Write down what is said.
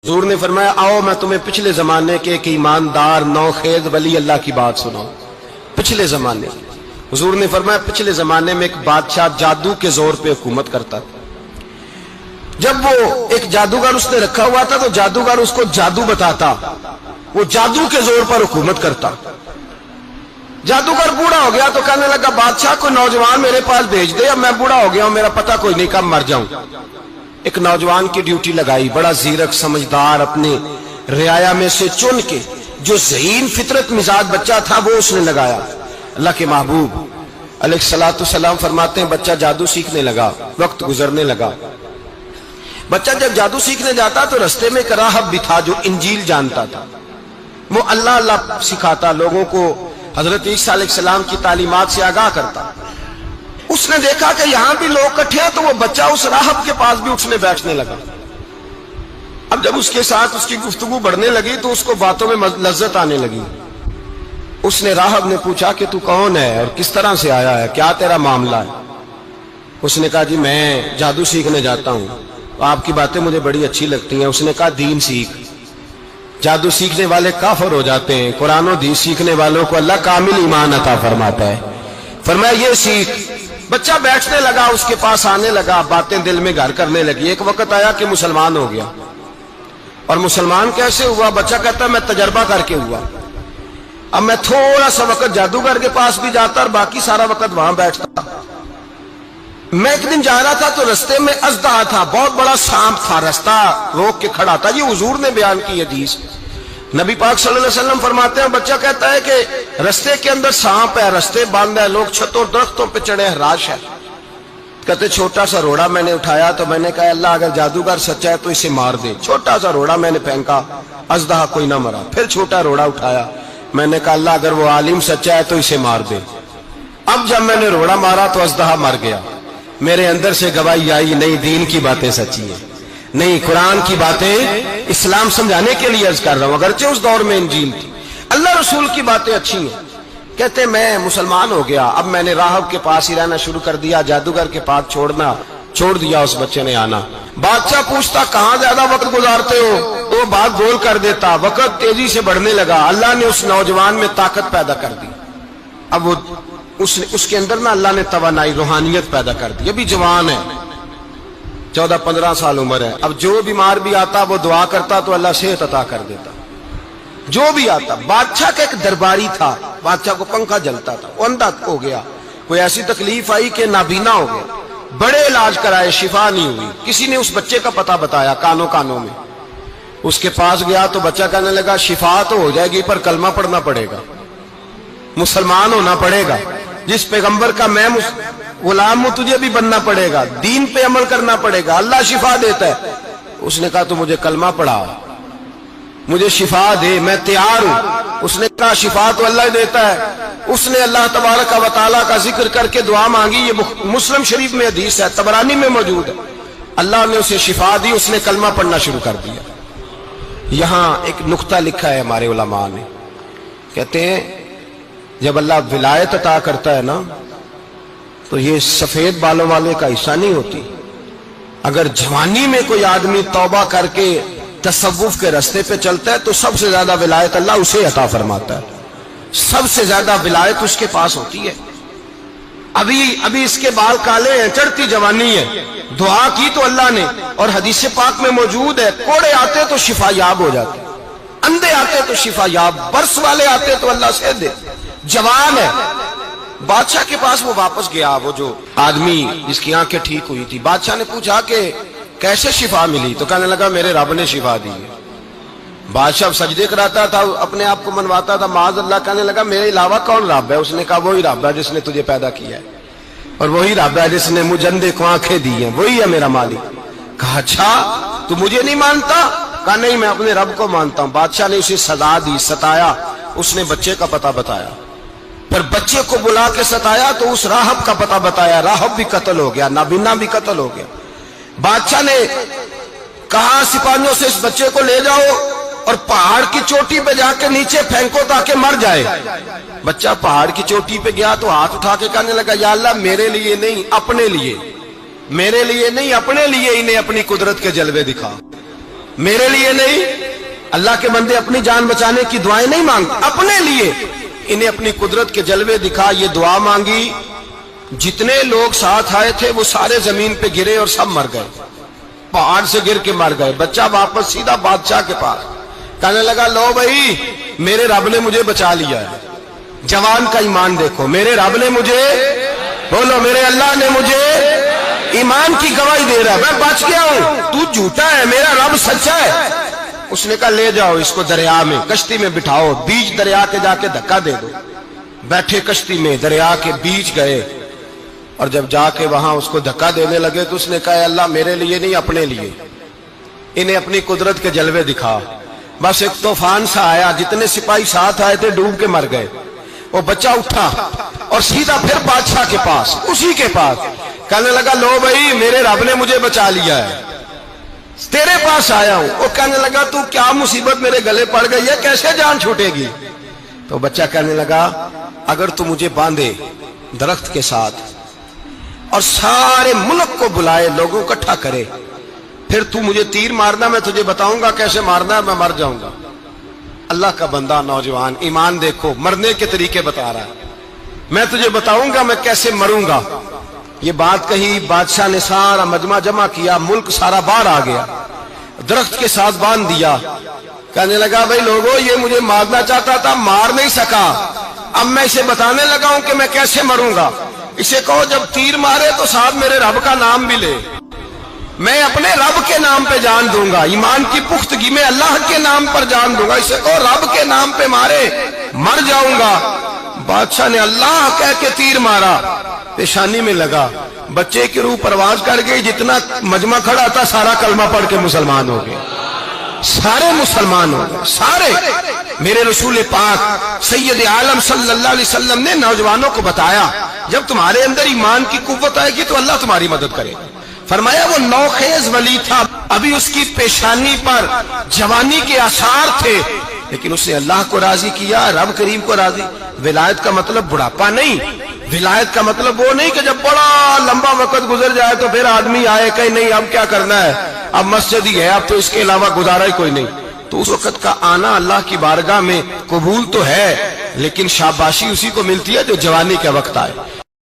حضور نے فرمایا آؤ میں تمہیں پچھلے زمانے کے ایک ایماندار نوخیز ولی اللہ کی بات سناؤں۔ پچھلے زمانے حضور نے فرمایا پچھلے زمانے میں ایک بادشاہ جادو کے زور پہ حکومت کرتا تھا۔ جب وہ ایک جادوگر اس نے رکھا ہوا تھا تو جادوگر اس کو جادو بتاتا، وہ جادو کے زور پر حکومت کرتا۔ جادوگر بوڑھا ہو گیا تو کہنے لگا بادشاہ کو نوجوان میرے پاس بھیج دے، اب میں بوڑھا ہو گیا ہوں، میرا پتہ کوئی نہیں کب مر جاؤں۔ ایک نوجوان کی ڈیوٹی لگائی، بڑا زیرک سمجھدار، اپنے رعایا میں سے چن کے جو ذہین فطرت مزاج بچہ تھا وہ اس نے لگایا۔ اللہ کے محبوب علیہ الصلوۃ والسلام فرماتے ہیں بچہ جادو سیکھنے لگا، وقت گزرنے لگا۔ بچہ جب جادو سیکھنے جاتا تو رستے میں ایک راہب بھی تھا جو انجیل جانتا تھا، وہ اللہ اللہ سکھاتا، لوگوں کو حضرت عیسیٰ علیہ السلام کی تعلیمات سے آگاہ کرتا۔ اس نے دیکھا کہ یہاں بھی لوگ کٹھے ہیں تو وہ بچہ اس راہب کے پاس بھی اٹھنے بیٹھنے لگا۔ اب جب اس کے ساتھ اس کی گفتگو بڑھنے لگی تو اس کو باتوں میں لذت آنے لگی۔ اس نے راہب نے پوچھا کہ تو کون ہے اور کس طرح سے آیا ہے، کیا تیرا معاملہ ہے؟ اس نے کہا جی میں جادو سیکھنے جاتا ہوں، آپ کی باتیں مجھے بڑی اچھی لگتی ہیں۔ اس نے کہا دین سیکھ، جادو سیکھنے والے کافر ہو جاتے ہیں، قرآن و حدیث سیکھنے والوں کو اللہ کامل ایمان عطا فرماتا ہے۔ فرمایا یہ سیکھ۔ بچہ بیٹھنے لگا، اس کے پاس آنے لگا، باتیں دل میں گھر کرنے لگی۔ ایک وقت آیا کہ مسلمان ہو گیا، اور مسلمان کیسے ہوا؟ بچہ کہتا ہے میں تجربہ کر کے ہوا۔ اب میں تھوڑا سا وقت جادوگر کے پاس بھی جاتا اور باقی سارا وقت وہاں بیٹھتا۔ میں ایک دن جا رہا تھا تو رستے میں اژدہا تھا، بہت بڑا سانپ تھا، رستہ روک کے کھڑا تھا۔ یہ حضور نے بیان کی حدیث، نبی پاک صلی اللہ علیہ وسلم فرماتے ہیں بچہ کہتا ہے کہ رستے کے اندر سانپ ہے، رستے بند ہے، لوگ چھتوں درختوں پہ چڑھے ہیں، راش ہے۔ کہتے چھوٹا سا روڑا میں نے اٹھایا تو میں نے کہا اللہ اگر جادوگر سچا ہے تو اسے مار دے۔ چھوٹا سا روڑا میں نے پھینکا، اژدہا کوئی نہ مرا۔ پھر چھوٹا روڑا اٹھایا، میں نے کہا اللہ اگر وہ عالم سچا ہے تو اسے مار دے۔ اب جب میں نے روڑا مارا تو اژدہا مر گیا۔ میرے اندر سے گواہی آئی نہیں دین کی باتیں سچی ہیں، نہیں قرآن کی باتیں اسلام سمجھانے کے لیے عرض کر رہا ہوں، اگرچہ اس دور میں انجیل تھی۔ اللہ رسول کی باتیں اچھی ہیں۔ کہتے میں مسلمان ہو گیا، اب میں نے راہب کے پاس ہی رہنا شروع کر دیا، جادوگر کے پاس چھوڑ دیا۔ اس بچے نے آنا، بادشاہ پوچھتا کہاں زیادہ وقت گزارتے ہو تو وہ بات گول کر دیتا۔ وقت تیزی سے بڑھنے لگا، اللہ نے اس نوجوان میں طاقت پیدا کر دی۔ اب وہ اس کے اندر نا اللہ نے توانائی روحانیت پیدا کر دی، ابھی جوان ہے، 14-15 سال عمر ہے۔ اب جو بیمار بھی آتا وہ دعا کرتا تو اللہ صحت عطا کر دیتا، جو بھی آتا۔ بادشاہ کا ایک درباری تھا، بادشاہ کو پنکھا جلتا تھا، وہ اندھا ہو گیا، کوئی ایسی تکلیف آئی کہ نابینا ہو گیا، بڑے علاج کرائے شفا نہیں ہوئی۔ کسی نے اس بچے کا پتہ بتایا کانوں میں، اس کے پاس گیا تو بچہ کہنے لگا شفا تو ہو جائے گی پر کلمہ پڑھنا پڑے گا، مسلمان ہونا پڑے گا، جس پیغمبر کا میں غلام ہوں تجھے بھی بننا پڑے گا، دین پہ عمل کرنا پڑے گا، اللہ شفا دیتا ہے۔ اس نے کہا تو مجھے کلمہ پڑھا، مجھے شفا دے، میں تیار ہوں۔ اس نے کہا شفا تو اللہ دیتا ہے۔ اس نے اللہ تبارک و تعالیٰ کا ذکر کر کے دعا مانگی، یہ مسلم شریف میں حدیث ہے، طبرانی میں موجود ہے۔ اللہ نے اسے شفا دی، اس نے کلمہ پڑھنا شروع کر دیا۔ یہاں ایک نقطہ لکھا ہے ہمارے علماء نے، کہتے ہیں جب اللہ ولایت عطا کرتا ہے نا تو یہ سفید بالوں والے کا حصہ نہیں ہوتی۔ اگر جوانی میں کوئی آدمی توبہ کر کے تصوف کے راستے پہ چلتا ہے تو سب سے زیادہ ولایت اللہ اسے عطا فرماتا ہے، سب سے زیادہ ولایت اس کے پاس ہوتی ہے۔ ابھی اس کے بال کالے ہیں، چڑھتی جوانی ہے، دعا کی تو اللہ نے، اور حدیث پاک میں موجود ہے کوڑے آتے تو شفا یاب ہو جاتے، اندھے آتے تو شفا یاب، برس والے آتے تو اللہ سے دے، جوان ہے۔ بادشاہ کے پاس وہ واپس گیا، وہ جو آدمی جس کی آنکھیں ٹھیک ہوئی تھی۔ بادشاہ نے پوچھا کہ کیسے شفا ملی؟ تو کہنے لگا میرے رب نے شفا دی ہے۔ بادشاہ سجدے کراتا تھا، اپنے آپ کو منواتا تھا، معاذ اللہ، کہنے لگا میرے علاوہ کون رب ہے؟ اس نے کہا وہی رب ہے جس نے تجھے پیدا کیا ہے، اور وہی رب ہے جس نے مجھے اندھے کو آنکھیں دی ہیں، وہی ہے میرا مالک۔ کہا اچھا تو مجھے نہیں مانتا؟ کہا نہیں میں اپنے رب کو مانتا ہوں۔ بادشاہ نے اسے سزا دی، ستایا، اس نے بچے کا پتہ بتایا، پھر بچے کو بلا کے ستایا تو اس راہب کا پتہ بتایا، راہب بھی قتل ہو گیا، نابینا بھی قتل ہو گیا۔ بادشاہ نے کہا سپاہیوں سے اس بچے کو لے جاؤ اور پہاڑ کی چوٹی پہ جا کے نیچے پھینکو تاکہ مر جائے۔ بچہ پہاڑ کی چوٹی پہ گیا تو ہاتھ اٹھا کے کہنے لگا یا اللہ میرے لیے نہیں اپنے لیے، میرے لیے نہیں اپنے لیے انہیں اپنی قدرت کے جلوے دکھا۔ میرے لیے نہیں. اللہ کے بندے اپنی جان بچانے کی دعائیں نہیں مانگتے, اپنے لیے. انہیں اپنی قدرت کے جلوے دکھا, یہ دعا مانگی, جتنے لوگ ساتھ آئے تھے وہ سارے زمین پہ گرے اور سب مر گئے, پہاڑ سے گر کے مر گئے. بچہ واپس سیدھا بادشاہ کے پاس کہنے لگا, لو بھائی میرے رب نے مجھے بچا لیا ہے. جوان کا ایمان دیکھو, میرے رب نے مجھے, بولو میرے اللہ نے مجھے ایمان کی گواہی دے رہا ہے, میں بچ گیا ہوں, تو جھوٹا ہے, میرا رب سچا ہے. اس نے کہا لے جاؤ اس کو دریا میں, کشتی میں بٹھاؤ, بیچ دریا کے جا کے دھکا دے دو. بیٹھے کشتی میں, دریا کے بیچ گئے, اور جب جا کے وہاں اس کو دھکا دینے لگے تو اس نے کہا اللہ میرے لیے نہیں اپنے لیے. انہیں اپنی قدرت کے جلوے دکھا. بس ایک طوفان سا آیا, جتنے سپاہی ساتھ آئے تھے ڈوب کے مر گئے. وہ بچہ اٹھا اور سیدھا پھر بادشاہ کے پاس, اسی کے پاس کہنے لگا, لو بھائی میرے رب نے مجھے بچا لیا ہے, تیرے پاس آیا ہوں. وہ کہنے لگا تو کیا مصیبت میرے گلے پڑ گئی ہے, کیسے جان چھوٹے گی؟ تو بچہ کہنے لگا, اگر تو مجھے باندھے درخت کے ساتھ اور سارے ملک کو بلائے, لوگوں کو اکٹھا کرے, پھر تو مجھے تیر مارنا, میں تجھے بتاؤں گا کیسے مارنا ہے, میں مر جاؤں گا. اللہ کا بندہ نوجوان, ایمان دیکھو, مرنے کے طریقے بتا رہا ہے, میں تجھے بتاؤں گا میں کیسے مروں گا. یہ بات کہی, بادشاہ نے سارا مجمع جمع کیا, ملک سارا باہر آ گیا, درخت کے ساتھ باندھ دیا. کہنے لگا, بھائی لوگوں یہ مجھے مارنا چاہتا تھا, مار نہیں سکا, اب میں اسے بتانے لگا ہوں کہ میں کیسے مروں گا. اسے کہو جب تیر مارے تو ساتھ میرے رب کا نام بھی لے, میں اپنے رب کے نام پہ جان دوں گا, ایمان کی پختگی میں اللہ کے نام پر جان دوں گا. اسے کہو رب کے نام پہ مارے, مر جاؤں گا. بادشاہ نے اللہ کہہ کے تیر مارا, پیشانی میں لگا, بچے کی روح پرواز کر گئی. جتنا مجمع کھڑا تھا سارا کلمہ پڑھ کے مسلمان ہو گئے, سارے مسلمان ہو گئے, سارے. میرے رسول پاک سید عالم صلی اللہ علیہ وسلم نے نوجوانوں کو بتایا, جب تمہارے اندر ایمان کی قوت آئے گی تو اللہ تمہاری مدد کرے. فرمایا وہ نوخیز ولی تھا, ابھی اس کی پیشانی پر جوانی کے آثار تھے, لیکن اس نے اللہ کو راضی کیا, رب کریم کو راضی. ولایت کا مطلب بڑھاپا نہیں, ولایت کا مطلب وہ نہیں کہ جب بڑا لمبا وقت گزر جائے تو پھر آدمی آئے کہ نہیں اب کیا کرنا ہے, اب مسجد ہی ہے, اب تو اس کے علاوہ گزارا ہی کوئی نہیں. تو اس وقت کا آنا اللہ کی بارگاہ میں قبول تو ہے, لیکن شاباشی اسی کو ملتی ہے جو جوانی کا وقت آئے.